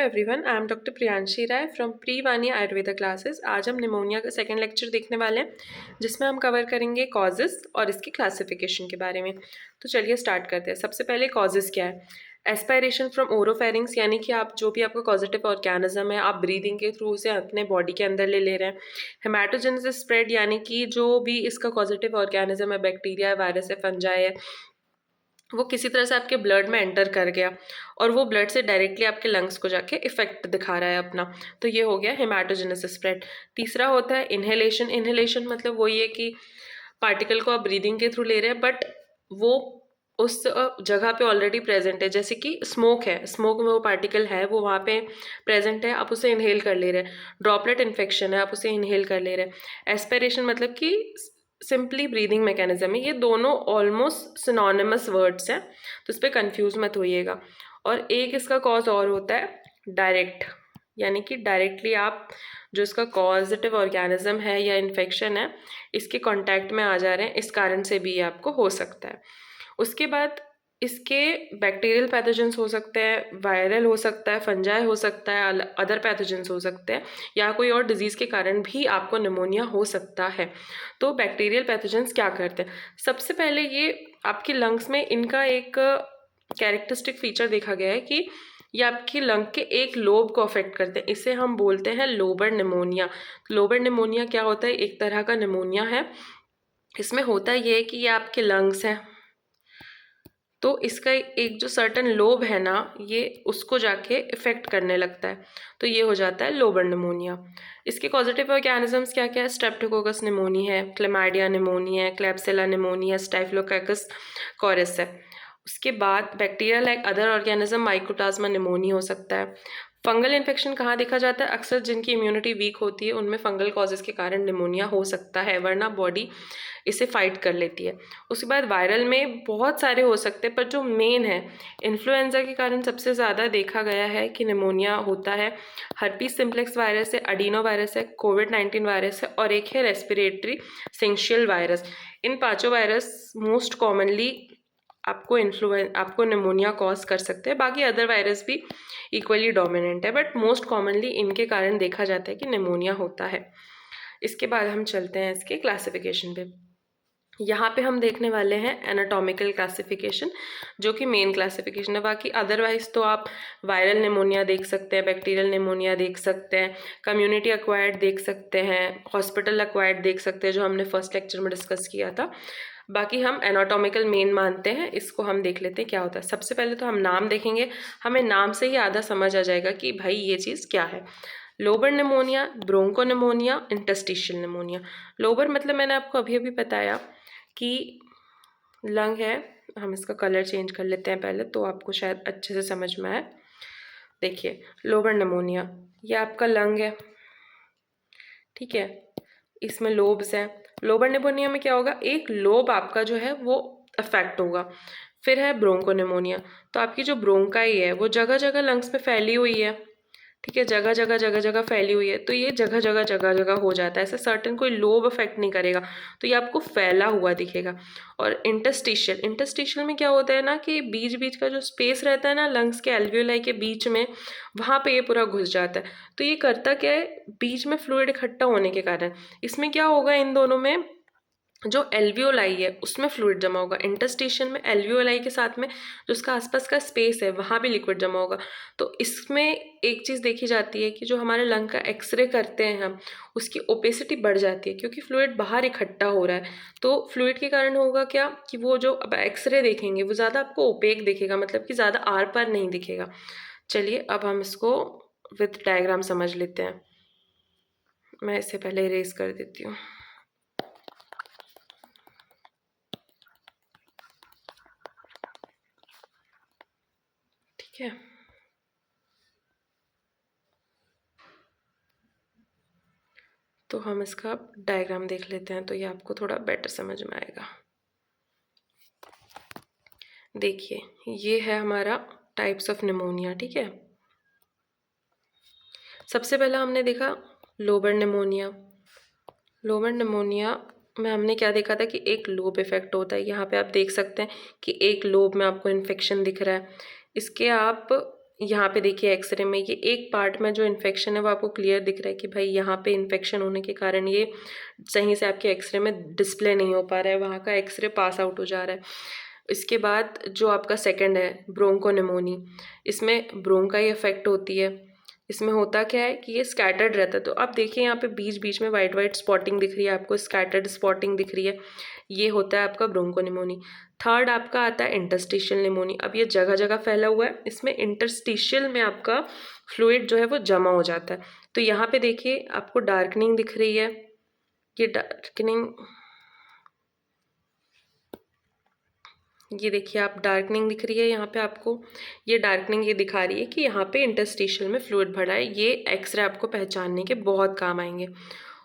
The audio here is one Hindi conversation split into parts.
Everyone, I am doctor Priyanshi Rai from प्री वानी आयुर्वेदा क्लासेस। आज हम निमोनिया का सेकंड लेक्चर देखने वाले हैं, जिसमें हम कवर करेंगे कॉजेज़ और इसकी क्लासिफिकेशन के बारे में। तो चलिए स्टार्ट करते हैं। सबसे पहले कॉजेज़ क्या है? एस्पायरेशन फ्रॉम ओरोफेरिंग्स, यानी कि आप जो भी आपका पॉजिटिव ऑर्गेनिज्म है आप ब्रीदिंग के थ्रू उसे अपने बॉडी के अंदर ले रहे हैं। हेमाटोजेनेसिस स्प्रेड, यानी कि जो भी इसका पॉजिटिव ऑर्गेनिज्म है, बैक्टीरिया है, वायरस है, फंजाई है, वो किसी तरह से आपके ब्लड में एंटर कर गया और वो ब्लड से डायरेक्टली आपके लंग्स को जाके इफेक्ट दिखा रहा है अपना। तो ये हो गया हेमाटोजेनेसिस स्प्रेड। तीसरा होता है इन्हेलेशन। इन्हेलेशन मतलब वही है कि पार्टिकल को आप ब्रीदिंग के थ्रू ले रहे हैं, बट वो उस जगह पे ऑलरेडी प्रेजेंट है। जैसे कि स्मोक है, स्मोक में वो पार्टिकल है, वो वहाँ पे प्रेजेंट है, आप उसे इनहेल कर ले रहे हैं। ड्रॉपलेट इन्फेक्शन है, आप उसे इनहेल कर ले रहे हैं। एस्पिरेशन मतलब कि सिंपली ब्रीदिंग मैकेनिज्म है। ये दोनों ऑलमोस्ट सिनोनिमस वर्ड्स हैं, तो इस पर कन्फ्यूज मत होइएगा। और एक इसका कॉज और होता है डायरेक्ट, यानी कि डायरेक्टली आप जो इसका पॉजिटिव ऑर्गेनिज्म है या इन्फेक्शन है इसके कांटेक्ट में आ जा रहे हैं, इस कारण से भी ये आपको हो सकता है। उसके बाद इसके बैक्टीरियल पैथोजेंस हो सकते हैं, वायरल हो सकता है, फंजाई हो सकता है, अदर पैथोजेंस हो सकते हैं, या कोई और डिजीज़ के कारण भी आपको निमोनिया हो सकता है। तो बैक्टीरियल पैथोजेंस क्या करते हैं? सबसे पहले ये आपकी लंग्स में इनका एक कैरेक्टरिस्टिक फीचर देखा गया है कि ये आपकी लंग के एक लोब को अफेक्ट करते हैं। इसे हम बोलते हैं लोबर निमोनिया। लोबर निमोनिया क्या होता है? एक तरह का निमोनिया है। इसमें होता ये है कि ये आपके लंग्स हैं, तो इसका एक जो सर्टन लोब है ना, ये उसको जाके इफेक्ट करने लगता है, तो ये हो जाता है लोबर निमोनिया। इसके पॉजिटिव ऑर्गेनिजम्स क्या क्या है? स्ट्रेप्टोकोकस निमोनी है, क्लेमाइडिया निमोनी है, क्लैप्सिला निमोनी है, स्टाइफ्लोकाकस कोरेस है। उसके बाद bacteria like other organism mycoplasma pneumoniae हो सकता है। फंगल इन्फेक्शन कहाँ देखा जाता है? अक्सर जिनकी इम्यूनिटी वीक होती है उनमें फंगल कॉजेज़ के कारण निमोनिया हो सकता है, वरना बॉडी इसे फाइट कर लेती है। उसके बाद वायरल में बहुत सारे हो सकते हैं, पर जो मेन है इन्फ्लुएंजा के कारण सबसे ज़्यादा देखा गया है कि निमोनिया होता है। हर्पीस सिम्प्लेक्स वायरस है, अडीनो वायरस है, कोविड-19 वायरस है और एक है रेस्पिरेटरी सिंशियल वायरस। इन पांचों वायरस मोस्ट कॉमनली आपको निमोनिया कॉज कर सकते हैं। बाकी अदर वायरस भी इक्वली डोमिनेंट है, बट मोस्ट कॉमनली इनके कारण देखा जाता है कि निमोनिया होता है। इसके बाद हम चलते हैं इसके क्लासिफिकेशन पे। यहाँ पे हम देखने वाले हैं एनाटॉमिकल क्लासिफिकेशन, जो कि मेन क्लासिफिकेशन है। बाकी अदरवाइज तो आप वायरल निमोनिया देख सकते हैं, बैक्टीरियल निमोनिया देख सकते हैं, कम्युनिटी एक्वायर्ड देख सकते हैं, हॉस्पिटल एक्वायर्ड देख सकते हैं, जो हमने फर्स्ट लेक्चर में डिस्कस किया था। बाकी हम एनाटॉमिकल मेन मानते हैं, इसको हम देख लेते हैं क्या होता है। सबसे पहले तो हम नाम देखेंगे, हमें नाम से ही आधा समझ आ जाएगा कि भाई ये चीज़ क्या है। Lobar pneumonia, broncho pneumonia, interstitial pneumonia. Lobar मतलब मैंने आपको अभी अभी बताया कि लंग है। हम इसका कलर चेंज कर लेते हैं पहले, तो आपको शायद अच्छे से समझ में आए। देखिए लोबर निमोनिया, ये आपका लंग है, ठीक है, इसमें लोब्स हैं। लोबर निमोनिया में क्या होगा? एक लोब आपका जो है वो अफेक्ट होगा। फिर है ब्रोंको निमोनिया, तो आपकी जो ब्रोंकाई है वो जगह जगह लंग्स में फैली हुई है, ठीक है, जगह जगह फैली हुई है, तो ये जगह जगह हो जाता है। ऐसे सर्टेन कोई लोब अफेक्ट नहीं करेगा, तो ये आपको फैला हुआ दिखेगा। और इंटरस्टिशियल में क्या होता है ना कि बीच बीच का जो स्पेस रहता है ना लंग्स के एल्वियोलाई के बीच में, वहाँ पे ये पूरा घुस जाता है। तो ये करता क्या है? बीच में फ्लूइड इकट्ठा होने के कारण इसमें क्या होगा, इन दोनों में जो एल्वियोलाई है उसमें फ्लूइड जमा होगा। इंटरस्टिशियल में एल्वियोलाई के साथ में जो उसका आसपास का स्पेस है वहाँ भी लिक्विड जमा होगा। तो इसमें एक चीज़ देखी जाती है कि जो हमारे लंग का एक्सरे करते हैं हम, उसकी ओपेसिटी बढ़ जाती है, क्योंकि फ्लूइड बाहर इकट्ठा हो रहा है। तो फ्लूइड के कारण होगा क्या कि वो जो अब एक्सरे देखेंगे वो ज़्यादा आपको ओपेक दिखेगा, मतलब कि ज़्यादा आर पार नहीं दिखेगा। चलिए अब हम इसको विथ डायग्राम समझ लेते हैं। मैं इससे पहले इरेज कर देती हूँ। ठीक है, तो हम इसका डायग्राम देख लेते हैं, तो ये आपको थोड़ा बेटर समझ में आएगा। देखिए ये है हमारा टाइप्स ऑफ निमोनिया, ठीक है। सबसे पहला हमने देखा लोबर निमोनिया। लोबर निमोनिया में हमने क्या देखा था कि एक लोब इफेक्ट होता है। यहाँ पे आप देख सकते हैं कि एक लोब में आपको इन्फेक्शन दिख रहा है। इसके आप यहाँ पे देखिए एक्सरे में ये एक पार्ट में जो इन्फेक्शन है वो आपको क्लियर दिख रहा है कि भाई यहाँ पे इन्फेक्शन होने के कारण ये सही से आपके एक्सरे में डिस्प्ले नहीं हो पा रहा है, वहाँ का एक्सरे पास आउट हो जा रहा है। इसके बाद जो आपका सेकंड है ब्रोंकोनिमोनी, इसमें ब्रोंकाई इफेक्ट होती है। इसमें होता क्या है कि ये स्कैटर्ड रहता है, तो आप देखिए यहाँ पे बीच बीच में वाइट वाइट स्पॉटिंग दिख रही है आपको, स्कैटर्ड स्पॉटिंग दिख रही है, ये होता है आपका ब्रोंकोनिमोनी। थर्ड आपका आता है इंटरस्टिशियल निमोनी। अब ये जगह जगह फैला हुआ है, इसमें इंटरस्टिशियल में आपका फ्लूइड जो है वो जमा हो जाता है। तो यहाँ पे देखिए आपको डार्कनिंग दिख रही है, ये डार्कनिंग, ये देखिए आप डार्कनिंग दिख रही है यहाँ पे आपको, ये डार्कनिंग ये दिखा रही है कि यहाँ पे इंटरस्टिशियल में फ्लूइड भरा है। ये एक्सरे आपको पहचानने के बहुत काम आएंगे।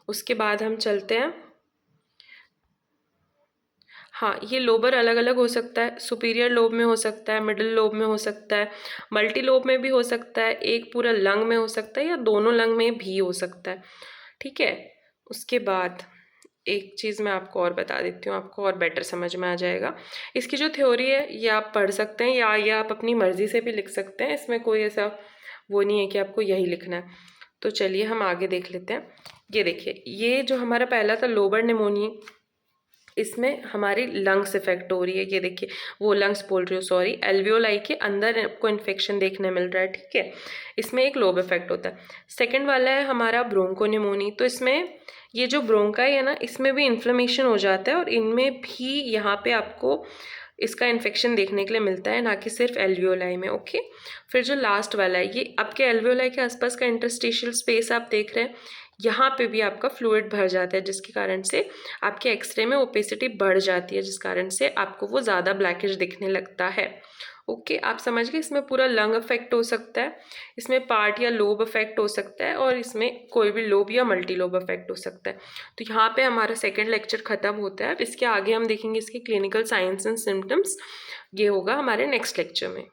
उसके बाद हम चलते हैं, हाँ ये लोबर अलग अलग हो सकता है, सुपीरियर लोब में हो सकता है, मिडिल लोब में हो सकता है, मल्टी लोब में भी हो सकता है, एक पूरा लंग में हो सकता है, या दोनों लंग में भी हो सकता है। ठीक है, उसके बाद एक चीज़ मैं आपको और बता देती हूँ, आपको और बेटर समझ में आ जाएगा। इसकी जो थ्योरी है ये आप पढ़ सकते हैं, या ये आप अपनी मर्ज़ी से भी लिख सकते हैं, इसमें कोई ऐसा वो नहीं है कि आपको यही लिखना है। तो चलिए हम आगे देख लेते हैं। ये देखिए, ये जो हमारा पहला था लोबर निमोनिया, इसमें हमारी लंग्स इफेक्ट हो रही है। ये देखिए, वो लंग्स बोल रही हूँ सॉरी, एल्वियोलाई के अंदर आपको इन्फेक्शन देखने मिल रहा है। ठीक है, इसमें एक लोब इफेक्ट होता है। सेकंड वाला है हमारा ब्रोंकोनिमोनी, तो इसमें ये जो ब्रोंकाई है ना, इसमें भी इन्फ्लेमेशन हो जाता है, और इनमें भी यहाँ पे आपको इसका इन्फेक्शन देखने के लिए मिलता है, ना कि सिर्फ एल्वियोलाई में। ओके, फिर जो लास्ट वाला है, ये आपके एल्वियोलाई के आसपास का इंटरस्टिशियल स्पेस आप देख रहे हैं, यहाँ पे भी आपका फ्लूइड भर जाता है, जिसके कारण से आपके एक्सरे में ओपेसिटी बढ़ जाती है, जिस कारण से आपको वो ज़्यादा ब्लैकिश दिखने लगता है। ओके, आप समझ गए। इसमें पूरा लंग इफेक्ट हो सकता है, इसमें पार्ट या लोब इफेक्ट हो सकता है, और इसमें कोई भी लोब या मल्टी लोब इफेक्ट हो सकता है। तो यहाँ पे हमारा सेकेंड लेक्चर खत्म होता है। अब इसके आगे हम देखेंगे इसके क्लिनिकल साइंस एंड सिम्टम्स, ये होगा हमारे नेक्स्ट लेक्चर में।